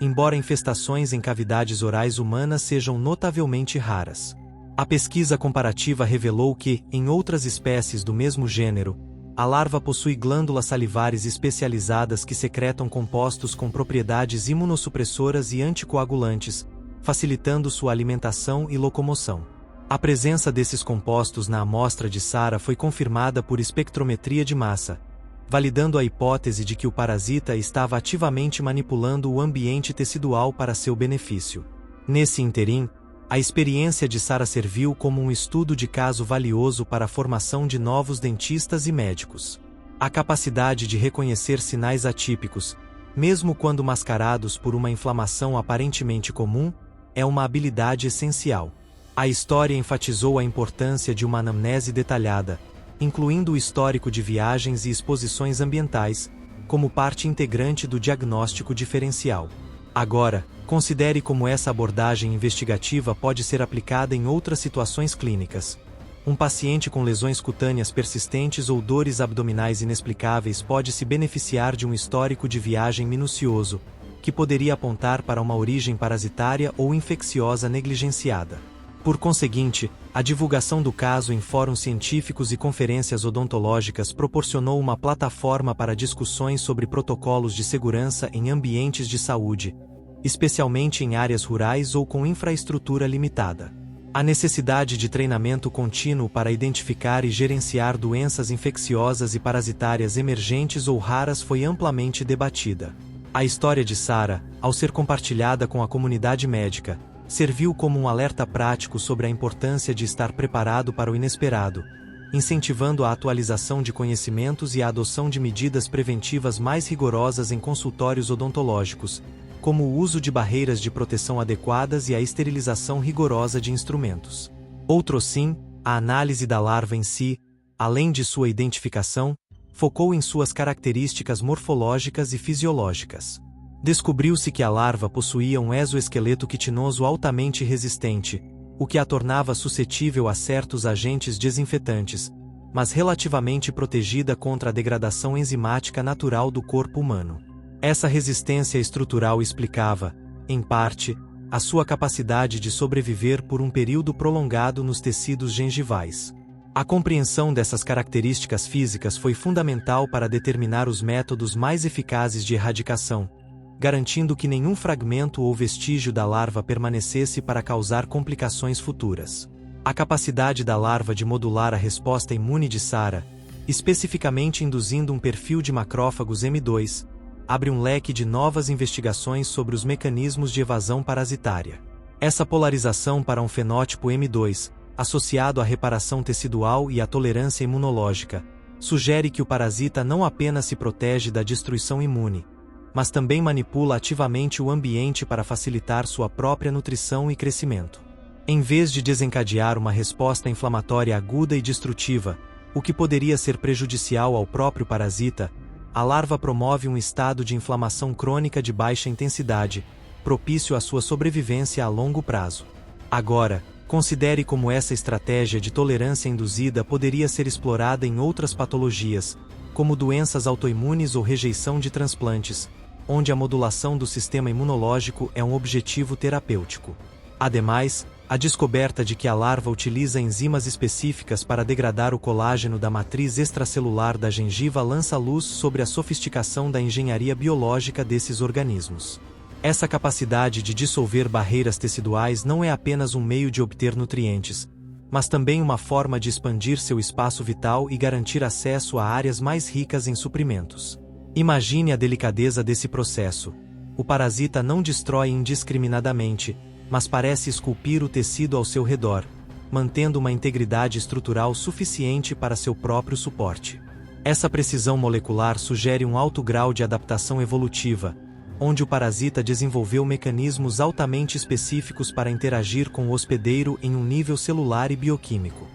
embora infestações em cavidades orais humanas sejam notavelmente raras. A pesquisa comparativa revelou que, em outras espécies do mesmo gênero, a larva possui glândulas salivares especializadas que secretam compostos com propriedades imunossupressoras e anticoagulantes, facilitando sua alimentação e locomoção. A presença desses compostos na amostra de Sara foi confirmada por espectrometria de massa, validando a hipótese de que o parasita estava ativamente manipulando o ambiente tecidual para seu benefício. Nesse ínterim, a experiência de Sara serviu como um estudo de caso valioso para a formação de novos dentistas e médicos. A capacidade de reconhecer sinais atípicos, mesmo quando mascarados por uma inflamação aparentemente comum, é uma habilidade essencial. A história enfatizou a importância de uma anamnese detalhada, incluindo o histórico de viagens e exposições ambientais, como parte integrante do diagnóstico diferencial. Agora, considere como essa abordagem investigativa pode ser aplicada em outras situações clínicas. Um paciente com lesões cutâneas persistentes ou dores abdominais inexplicáveis pode se beneficiar de um histórico de viagem minucioso, que poderia apontar para uma origem parasitária ou infecciosa negligenciada. Por conseguinte, a divulgação do caso em fóruns científicos e conferências odontológicas proporcionou uma plataforma para discussões sobre protocolos de segurança em ambientes de saúde, especialmente em áreas rurais ou com infraestrutura limitada. A necessidade de treinamento contínuo para identificar e gerenciar doenças infecciosas e parasitárias emergentes ou raras foi amplamente debatida. A história de Sarah, ao ser compartilhada com a comunidade médica, serviu como um alerta prático sobre a importância de estar preparado para o inesperado, incentivando a atualização de conhecimentos e a adoção de medidas preventivas mais rigorosas em consultórios odontológicos, como o uso de barreiras de proteção adequadas e a esterilização rigorosa de instrumentos. Outrosim, a análise da larva em si, além de sua identificação, focou em suas características morfológicas e fisiológicas. Descobriu-se que a larva possuía um exoesqueleto quitinoso altamente resistente, o que a tornava suscetível a certos agentes desinfetantes, mas relativamente protegida contra a degradação enzimática natural do corpo humano. Essa resistência estrutural explicava, em parte, a sua capacidade de sobreviver por um período prolongado nos tecidos gengivais. A compreensão dessas características físicas foi fundamental para determinar os métodos mais eficazes de erradicação, garantindo que nenhum fragmento ou vestígio da larva permanecesse para causar complicações futuras. A capacidade da larva de modular a resposta imune de Sarah, especificamente induzindo um perfil de macrófagos M2, abre um leque de novas investigações sobre os mecanismos de evasão parasitária. Essa polarização para um fenótipo M2, associado à reparação tecidual e à tolerância imunológica, sugere que o parasita não apenas se protege da destruição imune, mas também manipula ativamente o ambiente para facilitar sua própria nutrição e crescimento. Em vez de desencadear uma resposta inflamatória aguda e destrutiva, o que poderia ser prejudicial ao próprio parasita, a larva promove um estado de inflamação crônica de baixa intensidade, propício à sua sobrevivência a longo prazo. Agora, considere como essa estratégia de tolerância induzida poderia ser explorada em outras patologias, como doenças autoimunes ou rejeição de transplantes, onde a modulação do sistema imunológico é um objetivo terapêutico. Ademais, a descoberta de que a larva utiliza enzimas específicas para degradar o colágeno da matriz extracelular da gengiva lança luz sobre a sofisticação da engenharia biológica desses organismos. Essa capacidade de dissolver barreiras teciduais não é apenas um meio de obter nutrientes, mas também uma forma de expandir seu espaço vital e garantir acesso a áreas mais ricas em suprimentos. Imagine a delicadeza desse processo. O parasita não destrói indiscriminadamente, mas parece esculpir o tecido ao seu redor, mantendo uma integridade estrutural suficiente para seu próprio suporte. Essa precisão molecular sugere um alto grau de adaptação evolutiva, onde o parasita desenvolveu mecanismos altamente específicos para interagir com o hospedeiro em um nível celular e bioquímico.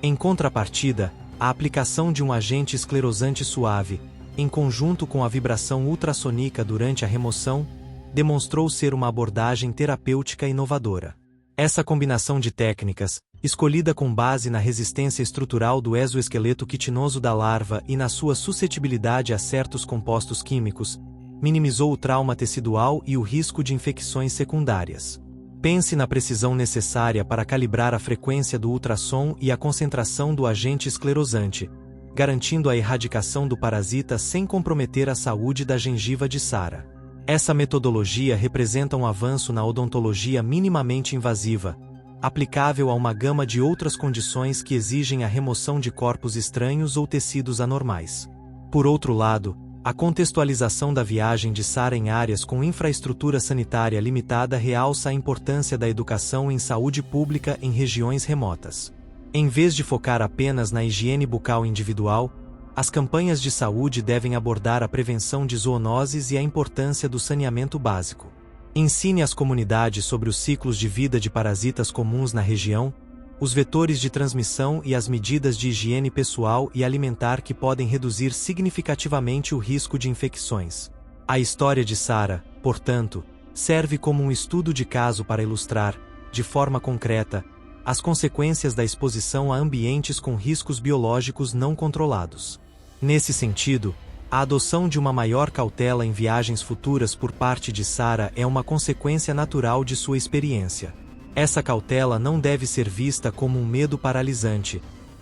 Em contrapartida, a aplicação de um agente esclerosante suave, em conjunto com a vibração ultrassônica durante a remoção, demonstrou ser uma abordagem terapêutica inovadora. Essa combinação de técnicas, escolhida com base na resistência estrutural do exoesqueleto quitinoso da larva e na sua suscetibilidade a certos compostos químicos, minimizou o trauma tecidual e o risco de infecções secundárias. Pense na precisão necessária para calibrar a frequência do ultrassom e a concentração do agente esclerosante, garantindo a erradicação do parasita sem comprometer a saúde da gengiva de Sarah. Essa metodologia representa um avanço na odontologia minimamente invasiva, aplicável a uma gama de outras condições que exigem a remoção de corpos estranhos ou tecidos anormais. Por outro lado, a contextualização da viagem de Sarah em áreas com infraestrutura sanitária limitada realça a importância da educação em saúde pública em regiões remotas. Em vez de focar apenas na higiene bucal individual, as campanhas de saúde devem abordar a prevenção de zoonoses e a importância do saneamento básico. Ensine às comunidades sobre os ciclos de vida de parasitas comuns na região, os vetores de transmissão e as medidas de higiene pessoal e alimentar que podem reduzir significativamente o risco de infecções. A história de Sarah, portanto, serve como um estudo de caso para ilustrar, de forma concreta, as consequências da exposição a ambientes com riscos biológicos não controlados. Nesse sentido, a adoção de uma maior cautela em viagens futuras por parte de Sarah é uma consequência natural de sua experiência. Essa cautela não deve ser vista como um medo paralisante,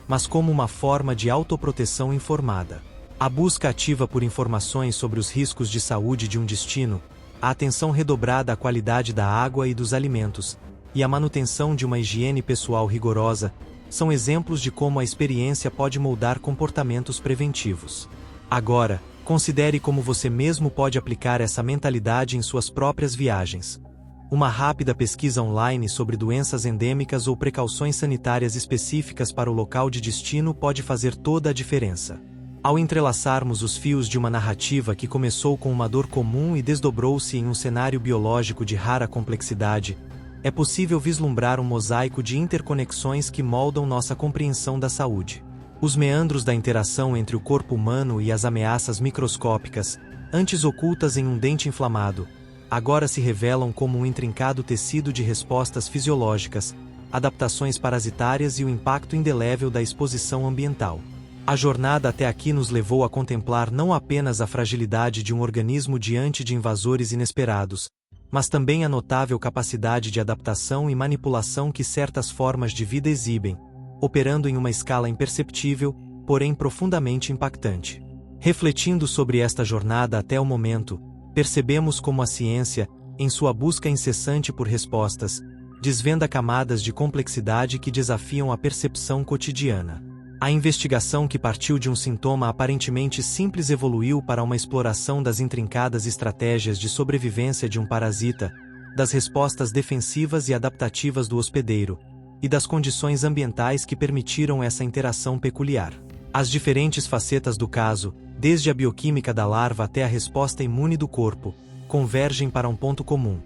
mas como uma forma de autoproteção informada. A busca ativa por informações sobre os riscos de saúde de um destino, a atenção redobrada à qualidade da água e dos alimentos, e a manutenção de uma higiene pessoal rigorosa são exemplos de como a experiência pode moldar comportamentos preventivos. Agora, considere como você mesmo pode aplicar essa mentalidade em suas próprias viagens. Uma rápida pesquisa online sobre doenças endêmicas ou precauções sanitárias específicas para o local de destino pode fazer toda a diferença. Ao entrelaçarmos os fios de uma narrativa que começou com uma dor comum e desdobrou-se em um cenário biológico de rara complexidade, é possível vislumbrar um mosaico de interconexões que moldam nossa compreensão da saúde. Os meandros da interação entre o corpo humano e as ameaças microscópicas, antes ocultas em um dente inflamado, agora se revelam como um intrincado tecido de respostas fisiológicas, adaptações parasitárias e o impacto indelével da exposição ambiental. A jornada até aqui nos levou a contemplar não apenas a fragilidade de um organismo diante de invasores inesperados, mas também a notável capacidade de adaptação e manipulação que certas formas de vida exibem, operando em uma escala imperceptível, porém profundamente impactante. Refletindo sobre esta jornada até o momento, percebemos como a ciência, em sua busca incessante por respostas, desvenda camadas de complexidade que desafiam a percepção cotidiana. A investigação que partiu de um sintoma aparentemente simples evoluiu para uma exploração das intrincadas estratégias de sobrevivência de um parasita, das respostas defensivas e adaptativas do hospedeiro, e das condições ambientais que permitiram essa interação peculiar. As diferentes facetas do caso, desde a bioquímica da larva até a resposta imune do corpo, convergem para um ponto comum: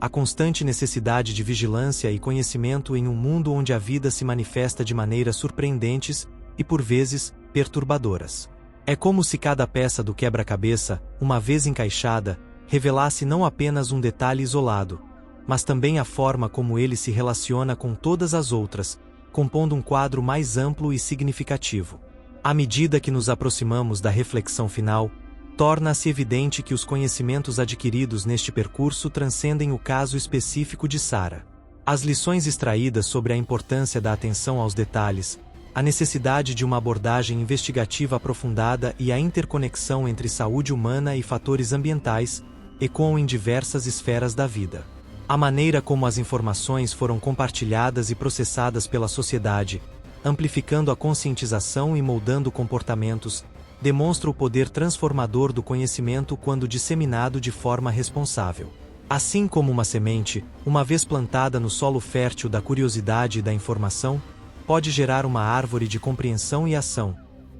a constante necessidade de vigilância e conhecimento em um mundo onde a vida se manifesta de maneiras surpreendentes e, por vezes, perturbadoras. É como se cada peça do quebra-cabeça, uma vez encaixada, revelasse não apenas um detalhe isolado, mas também a forma como ele se relaciona com todas as outras, compondo um quadro mais amplo e significativo. À medida que nos aproximamos da reflexão final, torna-se evidente que os conhecimentos adquiridos neste percurso transcendem o caso específico de Sarah. As lições extraídas sobre a importância da atenção aos detalhes, a necessidade de uma abordagem investigativa aprofundada e a interconexão entre saúde humana e fatores ambientais, ecoam em diversas esferas da vida. A maneira como as informações foram compartilhadas e processadas pela sociedade, amplificando a conscientização e moldando comportamentos, demonstra o poder transformador do conhecimento quando disseminado de forma responsável. Assim como uma semente, uma vez plantada no solo fértil da curiosidade e da informação, pode gerar uma árvore de compreensão e ação.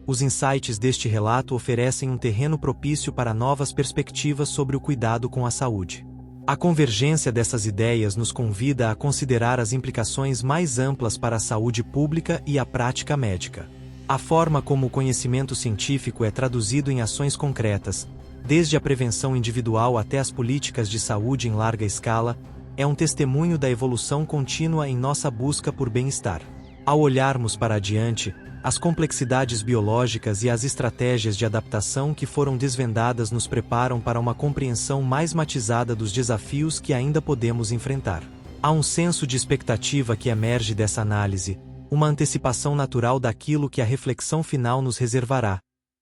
Os insights deste relato oferecem um terreno propício para novas perspectivas sobre o cuidado com a saúde. A convergência dessas ideias nos convida a considerar as implicações mais amplas para a saúde pública e a prática médica. A forma como o conhecimento científico é traduzido em ações concretas, desde a prevenção individual até as políticas de saúde em larga escala, é um testemunho da evolução contínua em nossa busca por bem-estar. Ao olharmos para adiante, as complexidades biológicas e as estratégias de adaptação que foram desvendadas nos preparam para uma compreensão mais matizada dos desafios que ainda podemos enfrentar. Há um senso de expectativa que emerge dessa análise, uma antecipação natural daquilo que a reflexão final nos reservará,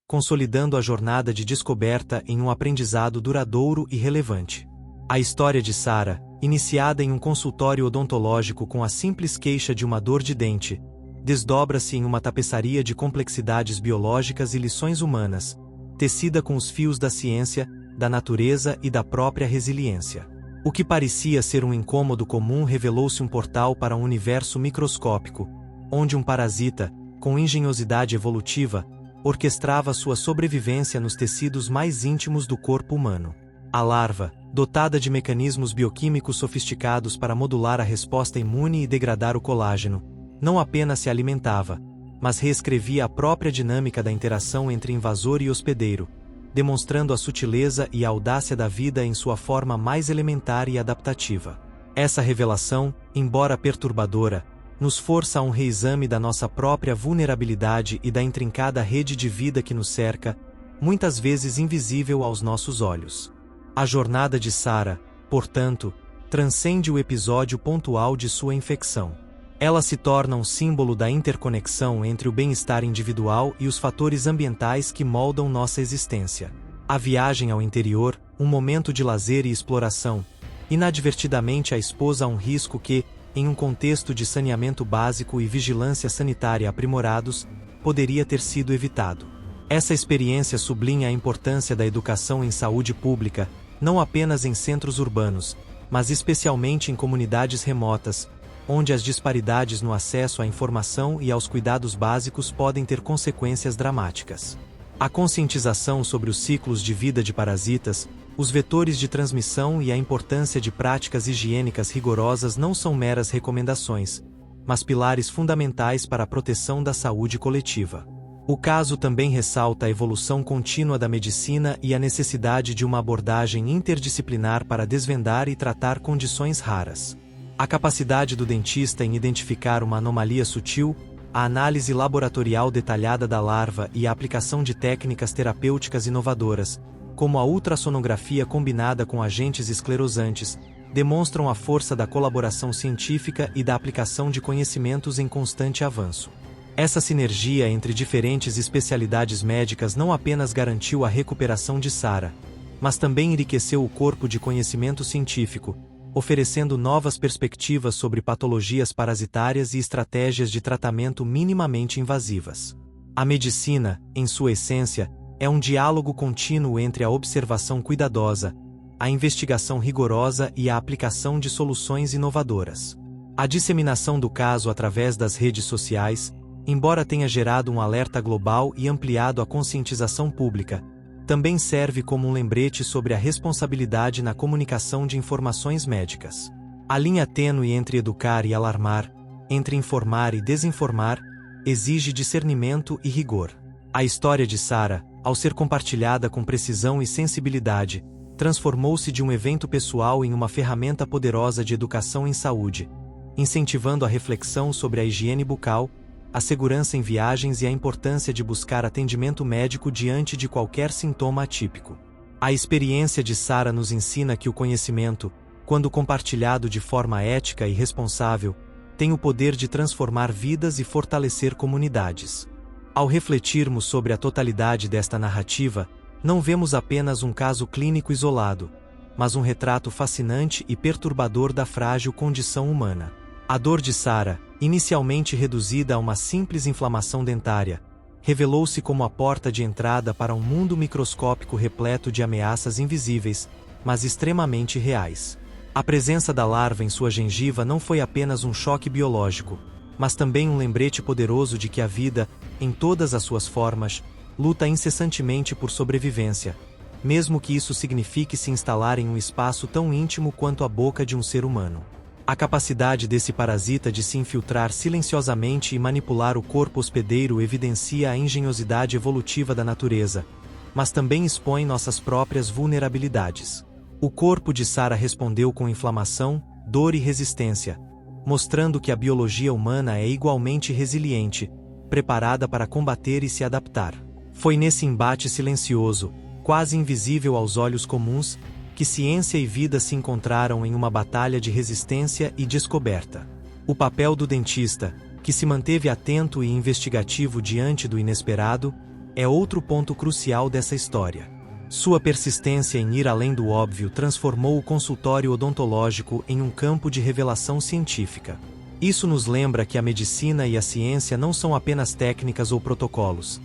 consolidando a jornada de descoberta em um aprendizado duradouro e relevante. A história de Sarah, iniciada em um consultório odontológico com a simples queixa de uma dor de dente, desdobra-se em uma tapeçaria de complexidades biológicas e lições humanas, tecida com os fios da ciência, da natureza e da própria resiliência. O que parecia ser um incômodo comum revelou-se um portal para um universo microscópico, onde um parasita, com engenhosidade evolutiva, orquestrava sua sobrevivência nos tecidos mais íntimos do corpo humano. A larva, dotada de mecanismos bioquímicos sofisticados para modular a resposta imune e degradar o colágeno, não apenas se alimentava, mas reescrevia a própria dinâmica da interação entre invasor e hospedeiro, demonstrando a sutileza e a audácia da vida em sua forma mais elementar e adaptativa. Essa revelação, embora perturbadora, nos força a um reexame da nossa própria vulnerabilidade e da intrincada rede de vida que nos cerca, muitas vezes invisível aos nossos olhos. A jornada de Sarah, portanto, transcende o episódio pontual de sua infecção. Ela se torna um símbolo da interconexão entre o bem-estar individual e os fatores ambientais que moldam nossa existência. A viagem ao interior, um momento de lazer e exploração, inadvertidamente a esposa a um risco que, em um contexto de saneamento básico e vigilância sanitária aprimorados, poderia ter sido evitado. Essa experiência sublinha a importância da educação em saúde pública, não apenas em centros urbanos, mas especialmente em comunidades remotas, onde as disparidades no acesso à informação e aos cuidados básicos podem ter consequências dramáticas. A conscientização sobre os ciclos de vida de parasitas, os vetores de transmissão e a importância de práticas higiênicas rigorosas não são meras recomendações, mas pilares fundamentais para a proteção da saúde coletiva. O caso também ressalta a evolução contínua da medicina e a necessidade de uma abordagem interdisciplinar para desvendar e tratar condições raras. A capacidade do dentista em identificar uma anomalia sutil, a análise laboratorial detalhada da larva e a aplicação de técnicas terapêuticas inovadoras, como a ultrassonografia combinada com agentes esclerosantes, demonstram a força da colaboração científica e da aplicação de conhecimentos em constante avanço. Essa sinergia entre diferentes especialidades médicas não apenas garantiu a recuperação de Sarah, mas também enriqueceu o corpo de conhecimento científico, oferecendo novas perspectivas sobre patologias parasitárias e estratégias de tratamento minimamente invasivas. A medicina, em sua essência, é um diálogo contínuo entre a observação cuidadosa, a investigação rigorosa e a aplicação de soluções inovadoras. A disseminação do caso através das redes sociais, embora tenha gerado um alerta global e ampliado a conscientização pública, também serve como um lembrete sobre a responsabilidade na comunicação de informações médicas. A linha tênue entre educar e alarmar, entre informar e desinformar, exige discernimento e rigor. A história de Sarah, ao ser compartilhada com precisão e sensibilidade, transformou-se de um evento pessoal em uma ferramenta poderosa de educação em saúde, incentivando a reflexão sobre a higiene bucal, a segurança em viagens e a importância de buscar atendimento médico diante de qualquer sintoma atípico. A experiência de Sarah nos ensina que o conhecimento, quando compartilhado de forma ética e responsável, tem o poder de transformar vidas e fortalecer comunidades. Ao refletirmos sobre a totalidade desta narrativa, não vemos apenas um caso clínico isolado, mas um retrato fascinante e perturbador da frágil condição humana. A dor de Sarah, inicialmente reduzida a uma simples inflamação dentária, revelou-se como a porta de entrada para um mundo microscópico repleto de ameaças invisíveis, mas extremamente reais. A presença da larva em sua gengiva não foi apenas um choque biológico, mas também um lembrete poderoso de que a vida, em todas as suas formas, luta incessantemente por sobrevivência, mesmo que isso signifique se instalar em um espaço tão íntimo quanto a boca de um ser humano. A capacidade desse parasita de se infiltrar silenciosamente e manipular o corpo hospedeiro evidencia a engenhosidade evolutiva da natureza, mas também expõe nossas próprias vulnerabilidades. O corpo de Sarah respondeu com inflamação, dor e resistência, mostrando que a biologia humana é igualmente resiliente, preparada para combater e se adaptar. Foi nesse embate silencioso, quase invisível aos olhos comuns, que ciência e vida se encontraram em uma batalha de resistência e descoberta. O papel do dentista, que se manteve atento e investigativo diante do inesperado, é outro ponto crucial dessa história. Sua persistência em ir além do óbvio transformou o consultório odontológico em um campo de revelação científica. Isso nos lembra que a medicina e a ciência não são apenas técnicas ou protocolos.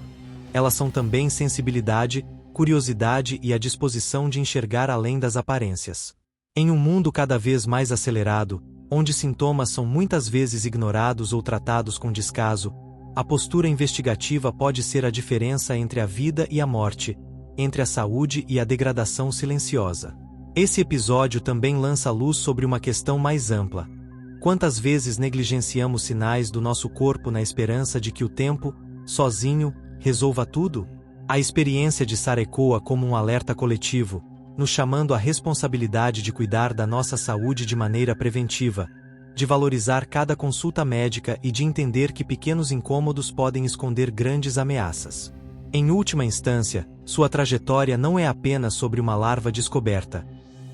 Elas são também sensibilidade, curiosidade e a disposição de enxergar além das aparências. Em um mundo cada vez mais acelerado, onde sintomas são muitas vezes ignorados ou tratados com descaso, a postura investigativa pode ser a diferença entre a vida e a morte, entre a saúde e a degradação silenciosa. Esse episódio também lança luz sobre uma questão mais ampla. Quantas vezes negligenciamos sinais do nosso corpo na esperança de que o tempo, sozinho, resolva tudo? A experiência de Sarah ecoa como um alerta coletivo, nos chamando à responsabilidade de cuidar da nossa saúde de maneira preventiva, de valorizar cada consulta médica e de entender que pequenos incômodos podem esconder grandes ameaças. Em última instância, sua trajetória não é apenas sobre uma larva descoberta,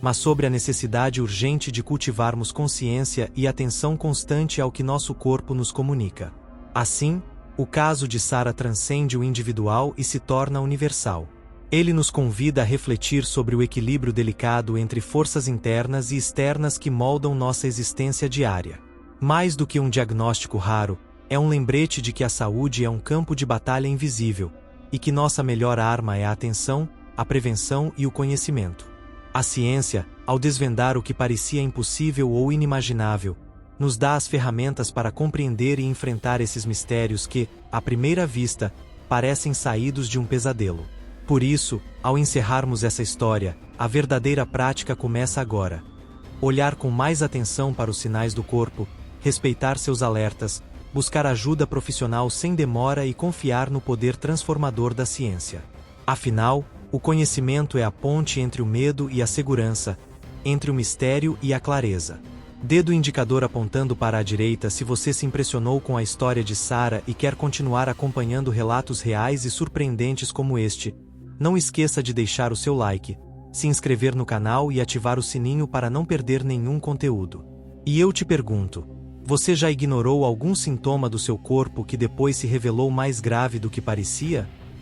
mas sobre a necessidade urgente de cultivarmos consciência e atenção constante ao que nosso corpo nos comunica. Assim, o caso de Sarah transcende o individual e se torna universal. Ele nos convida a refletir sobre o equilíbrio delicado entre forças internas e externas que moldam nossa existência diária. Mais do que um diagnóstico raro, é um lembrete de que a saúde é um campo de batalha invisível, e que nossa melhor arma é a atenção, a prevenção e o conhecimento. A ciência, ao desvendar o que parecia impossível ou inimaginável, nos dá as ferramentas para compreender e enfrentar esses mistérios que, à primeira vista, parecem saídos de um pesadelo. Por isso, ao encerrarmos essa história, a verdadeira prática começa agora. Olhar com mais atenção para os sinais do corpo, respeitar seus alertas, buscar ajuda profissional sem demora e confiar no poder transformador da ciência. Afinal, o conhecimento é a ponte entre o medo e a segurança, entre o mistério e a clareza. Dedo indicador apontando para a direita se você se impressionou com a história de Sarah e quer continuar acompanhando relatos reais e surpreendentes como este. Não esqueça de deixar o seu like, se inscrever no canal e ativar o sininho para não perder nenhum conteúdo. E eu te pergunto, você já ignorou algum sintoma do seu corpo que depois se revelou mais grave do que parecia?